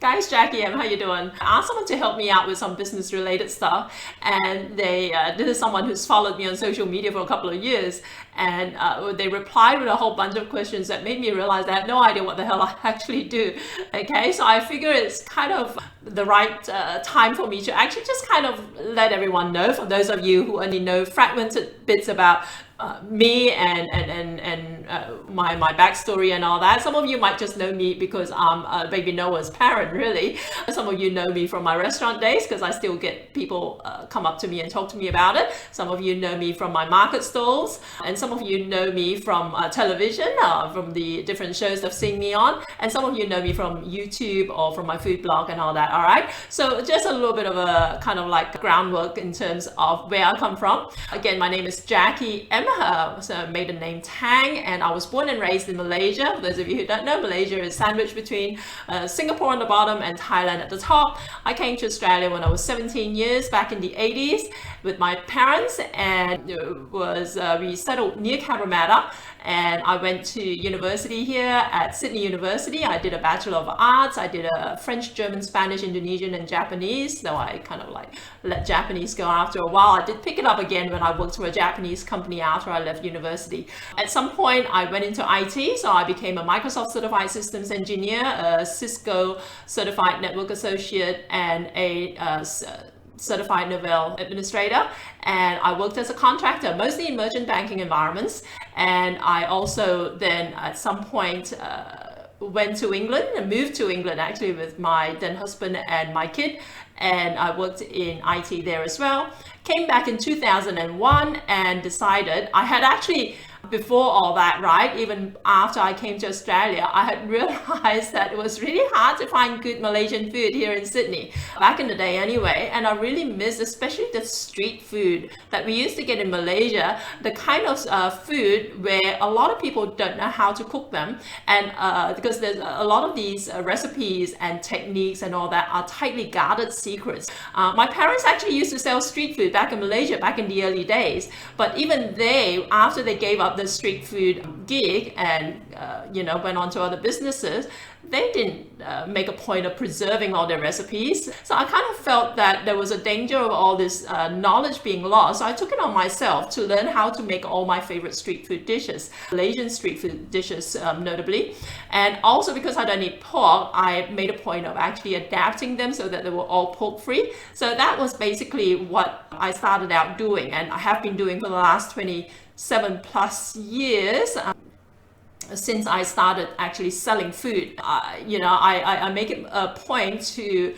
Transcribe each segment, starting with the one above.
Guys, Jackie, how you doing? I asked someone to help me out with some business related stuff, and this is someone who's followed me on social media for a couple of years, and they replied with a whole bunch of questions that made me realize I had no idea what the hell I actually do. Okay, so I figure it's kind of the right time for me to actually just kind of let everyone know, for those of you who only know fragmented bits about me and my backstory and all that. Some of you might just know me because I'm baby Noah's parent, really. Some of you know me from my restaurant days because I still get people come up to me and talk to me about it. Some of you know me from my market stalls, and some of you know me from television, from the different shows they've seen me on, and some of you know me from YouTube or from my food blog and all that. All right, so just a little bit of a kind of like groundwork in terms of where I come from. Again, my name is Jackie M. So maiden name Tang, and I was born and raised in Malaysia. For those of you who don't know, Malaysia is sandwiched between Singapore on the bottom and Thailand at the top. I came to Australia when I was 17 years back in the 80s with my parents, and we settled near Cabramatta, and I went to university here at Sydney University. I did a Bachelor of Arts. I did a French, German, Spanish, Indonesian, and Japanese, though I kind of like let Japanese go after a while. I did pick it up again when I worked for a Japanese company after I left university. At some point, I went into IT, so I became a Microsoft Certified Systems Engineer, a Cisco Certified Network Associate, and a Certified Novell Administrator, and I worked as a contractor, mostly in merchant banking environments. And I also then at some point went to England and moved to England actually with my then husband and my kid, and I worked in IT there as well. Came back in 2001 and decided I had actually, before all that, right, even after I came to Australia, I had realized that it was really hard to find good Malaysian food here in Sydney, back in the day anyway, and I really missed especially the street food that we used to get in Malaysia, the kind of food where a lot of people don't know how to cook them, and because there's a lot of these recipes and techniques and all that are tightly guarded secrets. My parents actually used to sell street food back in Malaysia back in the early days, but even they, after they gave up the street food gig and went on to other businesses, they didn't make a point of preserving all their recipes. So I kind of felt that there was a danger of all this knowledge being lost. So I took it on myself to learn how to make all my favorite street food dishes, Malaysian street food dishes notably. And also because I don't eat pork, I made a point of actually adapting them so that they were all pork free. So that was basically what I started out doing, and I have been doing for the last 27 plus years. Since I started actually selling food, I make it a point to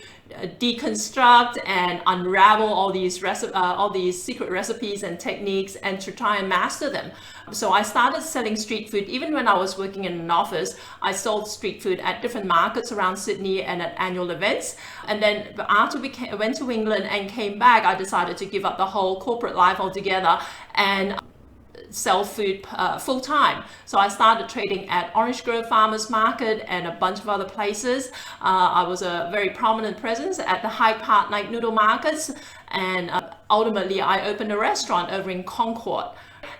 deconstruct and unravel all these secret recipes and techniques and to try and master them. So I started selling street food even when I was working in an office. I sold street food at different markets around Sydney and at annual events. And then after we went to England and came back, I decided to give up the whole corporate life altogether and sell food full time. So I started trading at Orange Grove Farmers Market and a bunch of other places. I was a very prominent presence at the Hyde Park night noodle markets, and ultimately I opened a restaurant over in Concord.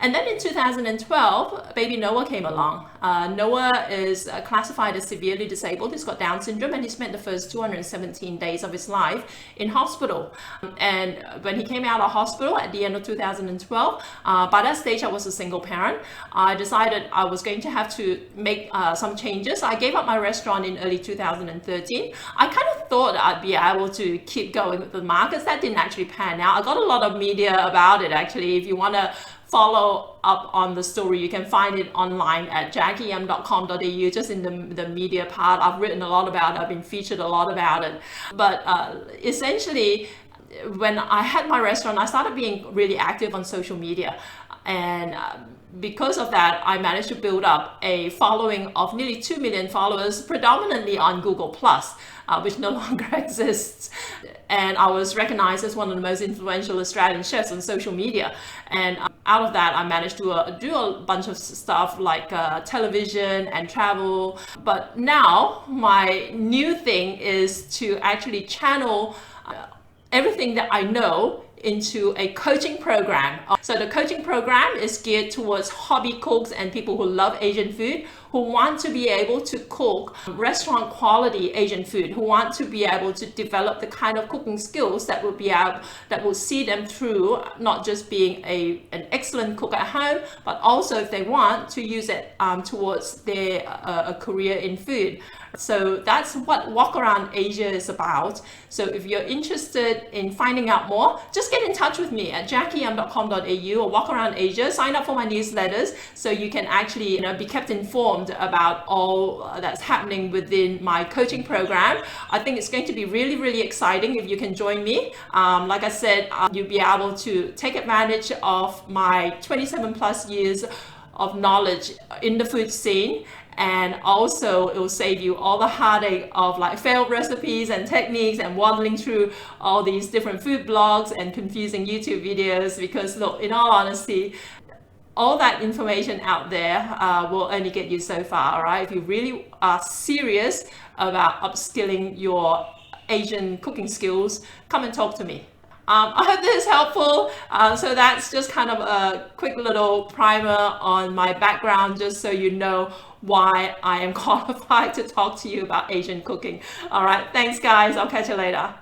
And then in 2012, baby Noah came along. Noah is classified as severely disabled. He's got Down syndrome, and he spent the first 217 days of his life in hospital. And when he came out of hospital at the end of 2012, by that stage I was a single parent. I decided I was going to have to make some changes. I gave up my restaurant in early 2013. I kind of thought I'd be able to keep going with the markets. That didn't actually pan out. I got a lot of media about it actually. If you want to follow up on the story, you can find it online at jackiem.com.au, just in the media part. I've written a lot about it. I've been featured a lot about it. But essentially, when I had my restaurant, I started being really active on social media. And because of that, I managed to build up a following of nearly 2 million followers, predominantly on Google+, which no longer exists. And I was recognized as one of the most influential Australian chefs on social media. And out of that, I managed to do a bunch of stuff like television and travel. But now my new thing is to actually channel everything that I know into a coaching program. So the coaching program is geared towards hobby cooks and people who love Asian food who want to be able to cook restaurant quality Asian food, who want to be able to develop the kind of cooking skills that will see them through not just being an excellent cook at home, but also if they want to use it towards their career in food. So that's what Walk Around Asia is about. So if you're interested in finding out more, just get in touch with me at jackieyum.com.au or Walk Around Asia. Sign up for my newsletters so you can actually be kept informed about all that's happening within my coaching program. I think it's going to be really, really exciting if you can join me. Like I said, you'll be able to take advantage of my 27 plus years of knowledge in the food scene. And also it will save you all the heartache of like failed recipes and techniques and waddling through all these different food blogs and confusing YouTube videos, because look, in all honesty, all that information out there will only get you so far, all right? If you really are serious about upskilling your Asian cooking skills, come and talk to me. I hope this is helpful. So that's just kind of a quick little primer on my background, just so you know why I am qualified to talk to you about Asian cooking. All right, thanks guys. I'll catch you later.